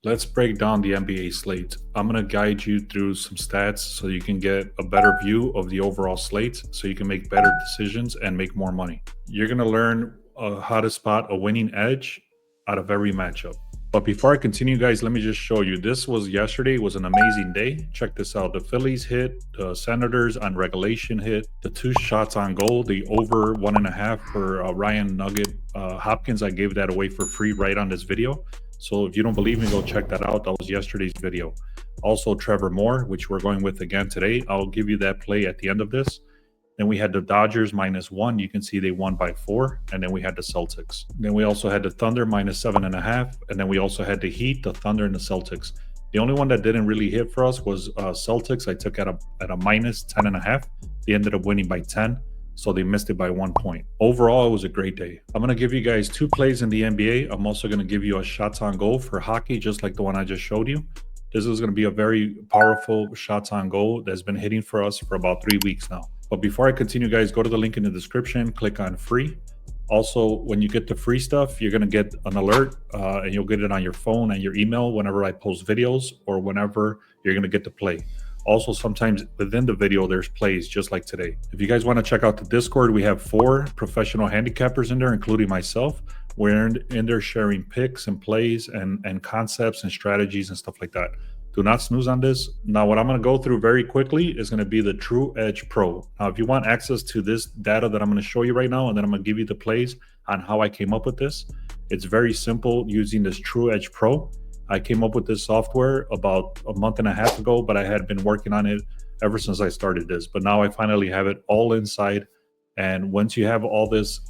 Let's break down the NBA slate. I'm going to guide you through some stats so you can get a better view of the overall slate so you can make better decisions and make more money. You're going to learn how to spot a winning edge out of every matchup. But before I continue, guys, let me just show you. This was yesterday. It was an amazing day. Check this out. The Phillies hit, the Senators on regulation hit, the 2 shots on goal, the over 1.5 for Ryan Nugget Hopkins. I gave that away for free right on this video. So if you don't believe me, go check that out. That was yesterday's video. Also, Trevor Moore, which we're going with again today. I'll give you that play at the end of this. Then we had the Dodgers -1. You can see they won by 4. And then we had the Celtics. Then we also had the Thunder -7.5. And then we also had the Heat, the Thunder, and the Celtics. The only one that didn't really hit for us was Celtics. I took at a -10.5. They ended up winning by 10. So they missed it by 1 point. Overall, it was a great day. I'm going to give you guys 2 plays in the NBA. I'm also going to give you a shots on goal for hockey, just like the one I just showed you. This is going to be a very powerful shots on goal that's been hitting for us for about 3 weeks now. But before I continue, guys, go to the link in the description, click on free. Also, when you get the free stuff, you're going to get an alert and you'll get it on your phone and your email whenever I post videos or whenever you're going to get to play. Also, sometimes within the video, there's plays just like today. If you guys want to check out the Discord, we have 4 professional handicappers in there, including myself. We're in there sharing picks and plays and concepts and strategies and stuff like that. Do not snooze on this. Now, what I'm going to go through very quickly is going to be the True Edge Pro. Now, if you want access to this data that I'm going to show you right now, and then I'm going to give you the plays on how I came up with this, it's very simple using this True Edge Pro. I came up with this software about a month and a half ago, but I had been working on it ever since I started this. But now I finally have it all inside. And once you have all this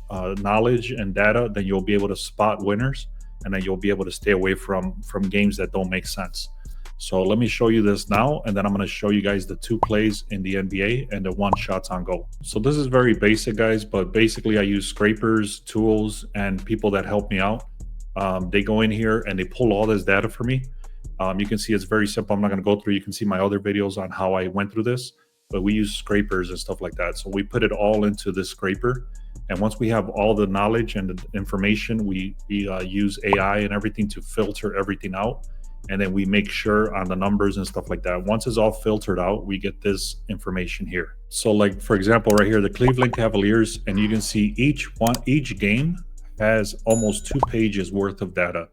knowledge and data, then you'll be able to spot winners, and then you'll be able to stay away from games that don't make sense. So let me show you this now, and then I'm going to show you guys the 2 plays in the NBA and the 1 shots on goal. So this is very basic, guys, but basically I use scrapers, tools, and people that help me out. They go in here and they pull all this data for me. You can see it's very simple. I'm not going to go through. You can see my other videos on how I went through this, but we use scrapers and stuff like that. So we put it all into this scraper. And once we have all the knowledge and the information, we use AI and everything to filter everything out. And then we make sure on the numbers and stuff like that. Once it's all filtered out, we get this information here. So like, for example, right here, the Cleveland Cavaliers, and you can see each game has almost 2 pages worth of data.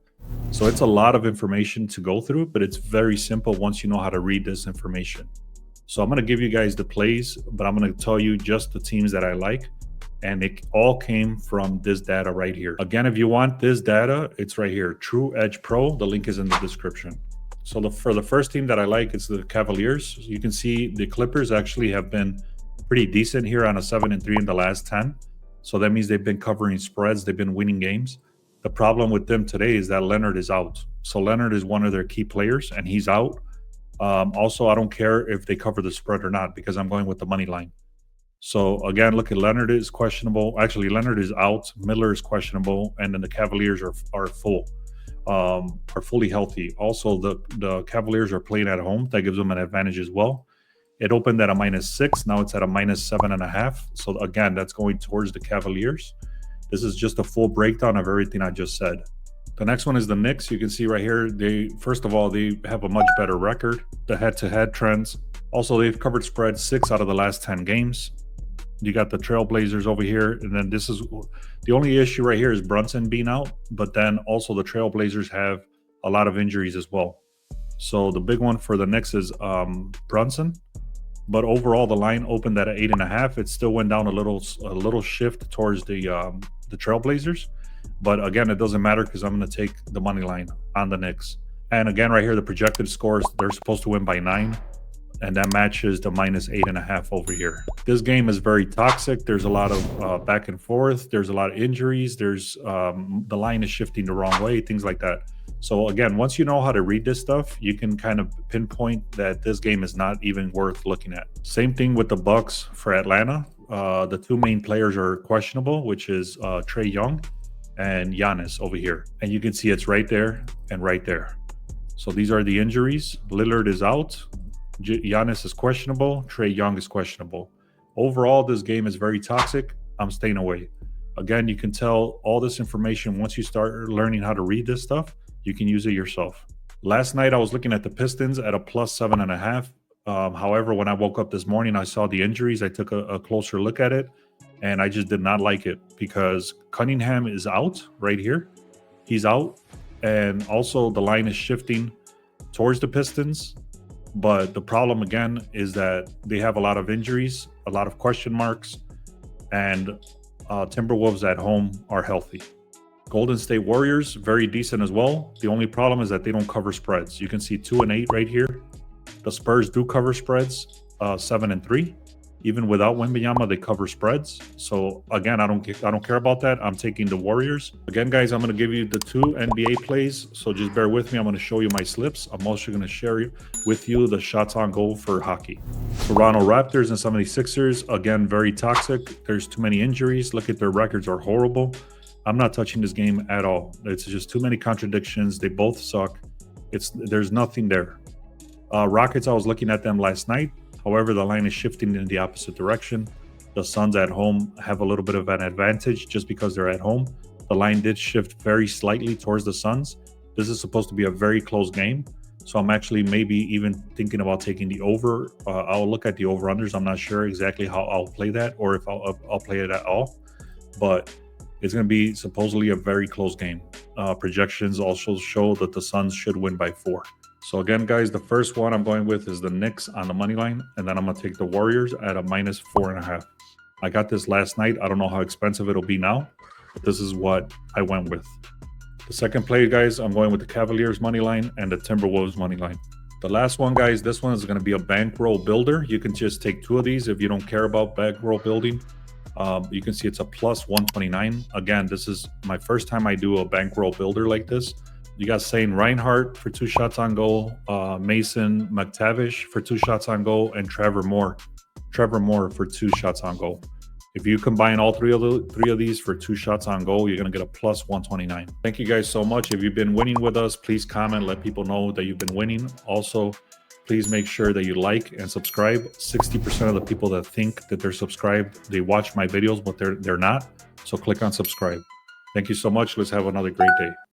So it's a lot of information to go through, but it's very simple once you know how to read this information. So I'm going to give you guys the plays, but I'm going to tell you just the teams that I like. And it all came from this data right here. Again, if you want this data, it's right here, True Edge Pro. The link is in the description. So for the first team that I like, it's the Cavaliers. You can see the Clippers actually have been pretty decent here on a 7-3 in the last 10. So that means they've been covering spreads. They've been winning games. The problem with them today is that Leonard is out. So Leonard is one of their key players, and he's out. Also, I don't care if they cover the spread or not because I'm going with the money line. So again, look at Leonard is questionable. Actually, Leonard is out. Miller is questionable, and then the Cavaliers are fully healthy. Also, the Cavaliers are playing at home. That gives them an advantage as well. It opened at a -6. Now it's at a -7.5. So again, that's going towards the Cavaliers. This is just a full breakdown of everything I just said. The next one is the Knicks. You can see right here, first of all, they have a much better record. The head-to-head trends. Also, they've covered spread 6 out of the last 10 games. You got the Trailblazers over here, and then this is the only issue right here is Brunson being out, but then also the Trailblazers have a lot of injuries as well. So the big one for the Knicks is Brunson. But overall, the line opened at 8.5. It still went down a little shift towards the Trailblazers. But again, it doesn't matter because I'm going to take the money line on the Knicks. And again, right here, the projected scores, they're supposed to win by 9. And that matches the -8.5 over here. This game is very toxic. There's a lot of back and forth. There's a lot of injuries. There's the line is shifting the wrong way, things like that. So again, once you know how to read this stuff, you can kind of pinpoint that this game is not even worth looking at. Same thing with the Bucks for Atlanta. The 2 main players are questionable, which is Trae Young and Giannis over here. And you can see it's right there and right there. So these are the injuries. Lillard is out. Giannis is questionable. Trae Young is questionable. Overall, this game is very toxic. I'm staying away. Again, you can tell all this information once you start learning how to read this stuff. You can use it yourself. Last night I was looking at the Pistons at a plus 7.5. However, when I woke up this morning, I saw the injuries. I took a closer look at it, and I just did not like it because Cunningham is out right here. He's out, and also the line is shifting towards the Pistons. But the problem again is that they have a lot of injuries, a lot of question marks, and Timberwolves at home are healthy. Golden State Warriors, very decent as well. The only problem is that they don't cover spreads. You can see 2 and 8 right here. The Spurs do cover spreads, 7 and 3. Even without Wembanyama, they cover spreads. So again, I don't care about that. I'm taking the Warriors. Again, guys, I'm going to give you the 2 NBA plays. So just bear with me. I'm going to show you my slips. I'm also going to share with you the shots on goal for hockey. Toronto Raptors and 76ers, again, very toxic. There's too many injuries. Look at their records are horrible. I'm not touching this game at all. It's just too many contradictions. They both suck. There's nothing there. Rockets, I was looking at them last night. However, the line is shifting in the opposite direction. The Suns at home have a little bit of an advantage just because they're at home. The line did shift very slightly towards the Suns. This is supposed to be a very close game. So I'm actually maybe even thinking about taking the over. I'll look at the over-unders. I'm not sure exactly how I'll play that or if I'll play it at all. But it's going to be supposedly a very close game. Projections also show that the Suns should win by 4. So again, guys, the first one I'm going with is the Knicks on the money line, and then I'm going to take the Warriors at a minus 4.5. I got this last night. I don't know how expensive it'll be now, but this is what I went with. The second play, guys, I'm going with the Cavaliers money line and the Timberwolves money line. The last one, guys, this one is going to be a bankroll builder. You can just take 2 of these if you don't care about bankroll building. You can see it's a plus 129. Again, this is my first time I do a bankroll builder like this. You got Shane Reinhardt for 2 shots on goal, Mason McTavish for 2 shots on goal, and Trevor Moore for 2 shots on goal. If you combine all three of these for 2 shots on goal, you're going to get a plus 129. Thank you guys so much. If you've been winning with us, please comment, let people know that you've been winning. Also, please make sure that you like and subscribe. 60% of the people that think that they're subscribed, they watch my videos, but they're not. So click on subscribe. Thank you so much. Let's have another great day.